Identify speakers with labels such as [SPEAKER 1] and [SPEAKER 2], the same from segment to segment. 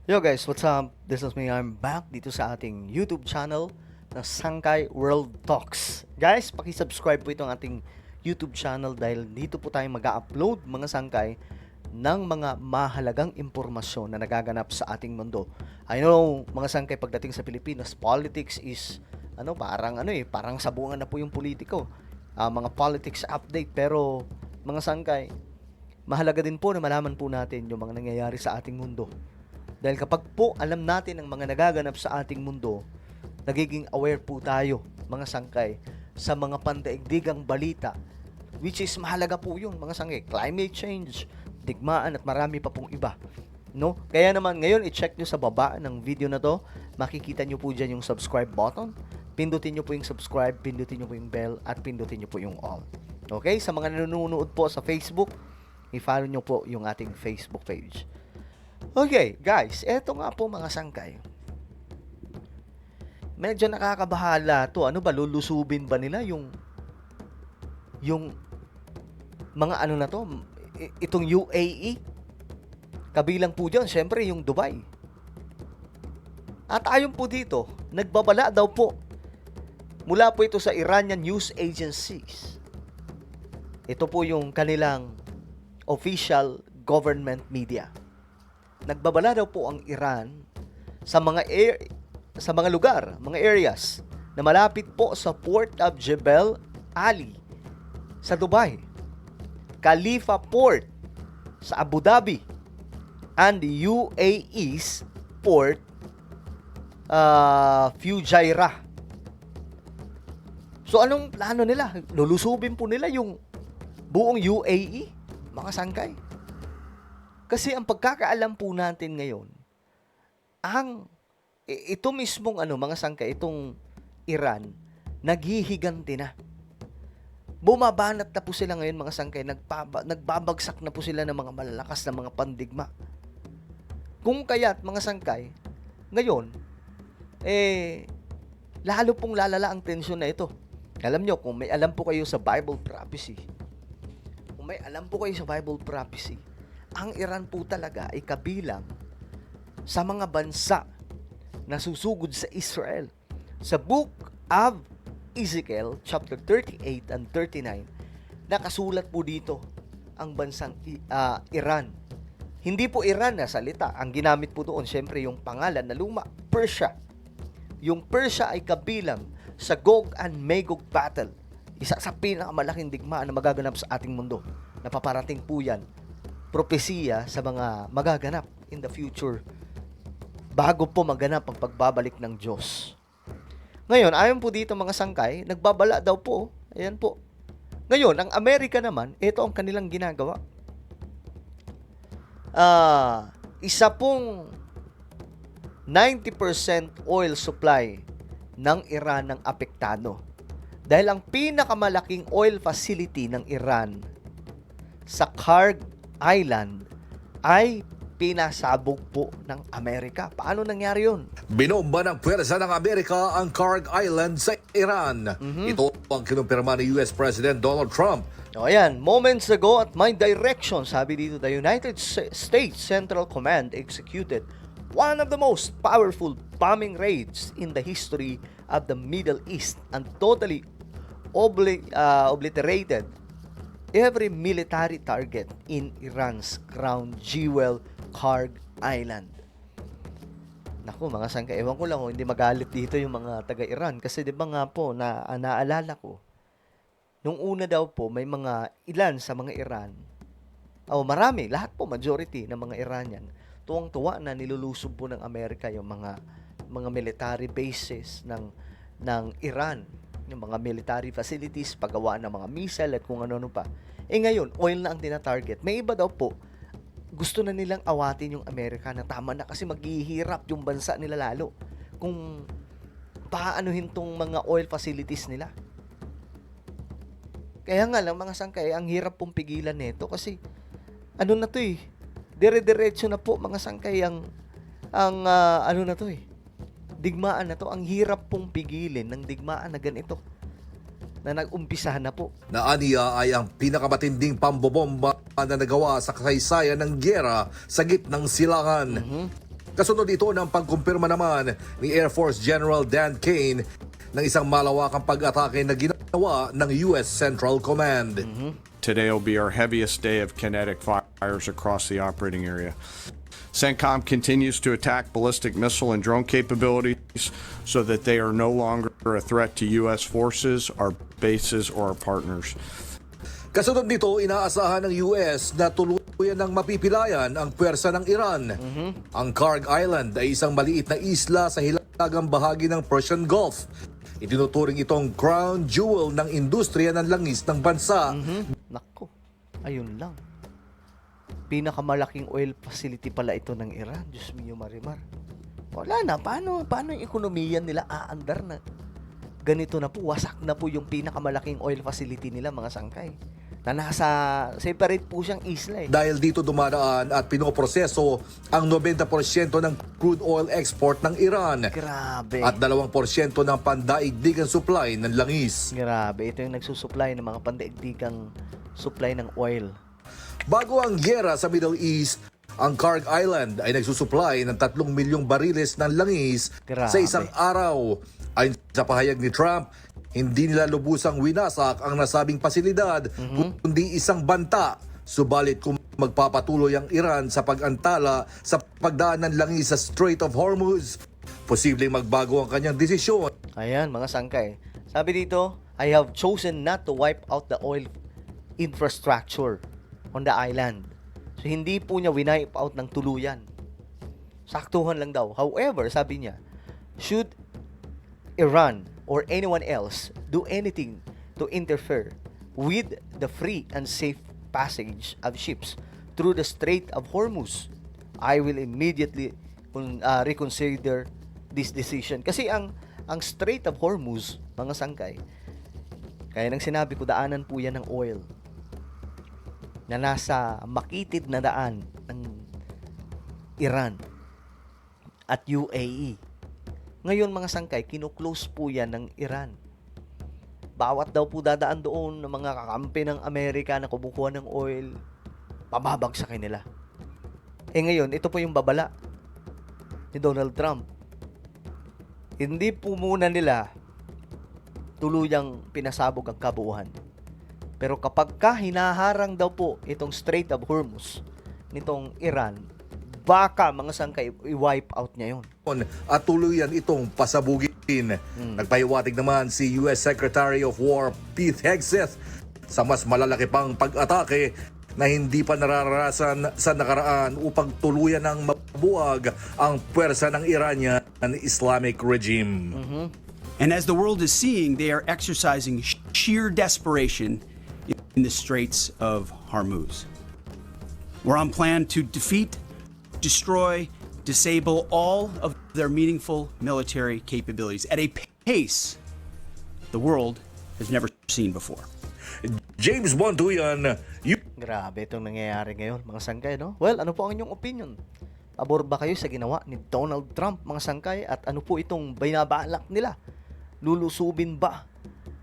[SPEAKER 1] Yo guys, what's up? This is me. I'm back dito sa ating YouTube channel na Sangkay World Talks. Guys, paki-subscribe po itong ating YouTube channel dahil dito po tayo mag-upload mga sangkay ng mga mahalagang impormasyon na nagaganap sa ating mundo. I know, mga sangkay, pagdating sa Pilipinas, politics is parang sabungan na po yung politiko. Mga politics update, pero mga sangkay, mahalaga din po na malaman po natin yung mga nangyayari sa ating mundo. Dahil kapag po alam natin ang mga nagaganap sa ating mundo, nagiging aware po tayo, mga sangkay, sa mga pandaigdigang balita, which is mahalaga po yun, mga sangkay. Climate change, digmaan at marami pa pong iba. No? Kaya naman ngayon, i-check nyo sa baba ng video na to, makikita nyo po dyan yung subscribe button, pindutin nyo po yung subscribe, pindutin nyo po yung bell, at pindutin nyo po yung all. Okay? Sa mga nanonood po sa Facebook, i-follow nyo po yung ating Facebook page. Okay, guys, eto nga po mga sangkay. Medyo nakakabahala to. Ano ba, lulusubin ba nila yung mga ano na to? Itong UAE? Kabilang po dyan, syempre, yung Dubai. At ayon po dito, nagbabala daw po. Mula po ito sa Iranian news agencies. Ito po yung kanilang official government media. Nagbabala daw po ang Iran sa mga lugar, mga areas na malapit po sa Port of Jebel Ali sa Dubai, Khalifa Port sa Abu Dhabi, and the UAE's Port Fujairah. So anong plano nila? Lulusubin po nila yung buong UAE, mga sangkay. Kasi ang pagkakaalam po natin ngayon, ito mismong mga sangkay, itong Iran, naghihiganti na. Bumabanat na po sila ngayon, mga sangkay, nagbabagsak na po sila ng mga malalakas na mga pandigma. Kung kaya't, mga sangkay, ngayon, lalo pong lalala ang tensyon na ito. Alam nyo, kung may alam po kayo sa Bible prophecy, ang Iran po talaga ay kabilang sa mga bansa na susugod sa Israel. Sa Book of Ezekiel, chapter 38 and 39, nakasulat po dito ang bansang Iran. Hindi po Iran na salita. Ang ginamit po doon, syempre, yung pangalan na luma, Persia. Yung Persia ay kabilang sa Gog and Magog battle. Isa sa pinakamalaking digmaan na magaganap sa ating mundo. Napaparating po yan. Propesiya sa mga magaganap in the future bago po maganap ang pagbabalik ng Diyos. Ngayon, ayon po dito mga sangkay, nagbabala daw po. Ayan po. Ngayon, ang Amerika naman, ito ang kanilang ginagawa. Isa pong 90% oil supply ng Iran ang apektado. Dahil ang pinakamalaking oil facility ng Iran sa Karg Island ay pinasabog po ng Amerika. Paano nangyari yun?
[SPEAKER 2] Binomba ng pwersa ng Amerika ang Karg Island sa Iran. Ito ang kinumpirma ni US President Donald Trump.
[SPEAKER 1] O ayan, moments ago at my direction, sabi dito, the United States Central Command executed one of the most powerful bombing raids in the history of the Middle East and totally obliterated every military target in Iran's crown jewel, Karg Island. Naku, mga sangkay, ewan ko lang hindi magalit dito yung mga taga-Iran. Kasi di ba nga po, naalala ko, nung una daw po, may mga ilan sa mga Iran, marami, lahat po, majority ng mga Iranian, tuwang-tuwa na nilulusob po ng Amerika yung mga military bases ng Iran, yung mga military facilities, paggawa ng mga missile at kung ano-ano pa. Ngayon, oil na ang tina-target. May iba daw po, gusto na nilang awatin yung Amerika na tama na kasi maghihirap yung bansa nila lalo kung paanuhin tong mga oil facilities nila. Kaya nga lang, mga sangkay, ang hirap pong pigilan nito kasi na to dire-diretso na po, mga sangkay, digmaan na to. Ang hirap pong pigilin ng digmaan na ganito na nag-umpisahan na po.
[SPEAKER 2] Naaniya ay ang pinakamatinding pambobomba na nagawa sa kasaysayan ng gyera sa gitnang silangan. Kasunod ito ng pagkumpirma naman ni Air Force General Dan Kane ng isang malawakang pag-atake na ginawa ng US Central Command.
[SPEAKER 3] Today will be our heaviest day of kinetic fires across the operating area. CENTCOM continues to attack ballistic missile and drone capabilities so that they are no longer a threat to U.S. forces, our bases, or our partners.
[SPEAKER 2] Kasunod nito, inaasahan ng US na tuluyan ng mapipilayan ang pwersa ng Iran. Ang Kharg Island ay isang maliit na isla sa hilagang bahagi ng Persian Gulf. Itinuturing itong crown jewel ng industriya ng langis ng bansa.
[SPEAKER 1] Nako, ayun lang. Pinakamalaking oil facility pala ito ng Iran. Diyos mio marimar. Wala na. Paano yung ekonomiya nila aandar na? Ganito na po. Wasak na po yung pinakamalaking oil facility nila, mga sangkay. Na nasa, separate po siyang isla eh.
[SPEAKER 2] Dahil dito dumadaan at pinoproseso ang 90% ng crude oil export ng Iran.
[SPEAKER 1] Grabe.
[SPEAKER 2] At 2% ng pandaigdigang supply ng langis.
[SPEAKER 1] Grabe. Ito yung nagsusupply ng mga pandaigdigang supply ng oil.
[SPEAKER 2] Bago ang gyera sa Middle East, ang Kharg Island ay nagsusupply ng 3 milyong bariles ng langis
[SPEAKER 1] Grabe.
[SPEAKER 2] sa isang araw. Ayon sa pahayag ni Trump, hindi nila lubusang winasak ang nasabing pasilidad, kundi isang banta. Subalit kung magpapatuloy ang Iran sa pag-antala sa pagdaan ng langis sa Strait of Hormuz, posibleng magbago ang kanyang desisyon.
[SPEAKER 1] Ayan, mga sangkay. Sabi dito, I have chosen not to wipe out the oil infrastructure on the island. So, hindi po niya winipe out ng tuluyan. Saktuhan lang daw. However, sabi niya, should Iran or anyone else do anything to interfere with the free and safe passage of ships through the Strait of Hormuz, I will immediately reconsider this decision. Kasi ang Strait of Hormuz, mga sangkay, kaya nang sinabi ko, daanan po yan ng oil na nasa makitid na daan ng Iran at UAE. Ngayon, mga sangkay, kinuklose po yan ng Iran. Bawat daw po dadaan doon ng mga kakampi ng Amerika na kumukuha ng oil, pababagsakin nila. Ngayon, ito po yung babala ni Donald Trump. Hindi po muna nila tuluyang pinasabog ang kabuuan. Pero kapag hinaharang daw po itong Strait of Hormuz nitong Iran, baka mga sangkay i-wipe out niya yun.
[SPEAKER 2] At tuluyan itong pasabugin. Nagpahiwatig naman si US Secretary of War Pete Hegseth sa mas malalaki pang pag-atake na hindi pa nararanasan sa nakaraan upang tuluyan ng mabuwag ang puwersa ng Iranian Islamic regime.
[SPEAKER 4] And as the world is seeing, they are exercising sheer desperation in the Straits of Hormuz. We're on plan to defeat, destroy, disable all of their meaningful military capabilities at a pace the world has never seen before.
[SPEAKER 2] James Bonduyan,
[SPEAKER 1] Grabe itong nangyayari ngayon, mga sangkay, no? Well, ano po ang inyong opinion? Pabor ba kayo sa ginawa ni Donald Trump, mga sangkay? At ano po itong binabalak nila? Lulusubin ba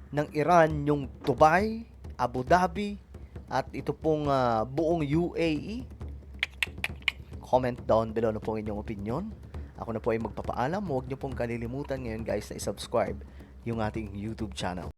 [SPEAKER 1] ng Iran yung Dubai, Abu Dhabi, at ito pong buong UAE? Comment down below na po ang inyong opinion. Ako na po ay magpapaalam. Huwag niyo pong kalilimutan ngayon, guys, na i-subscribe yung ating YouTube channel.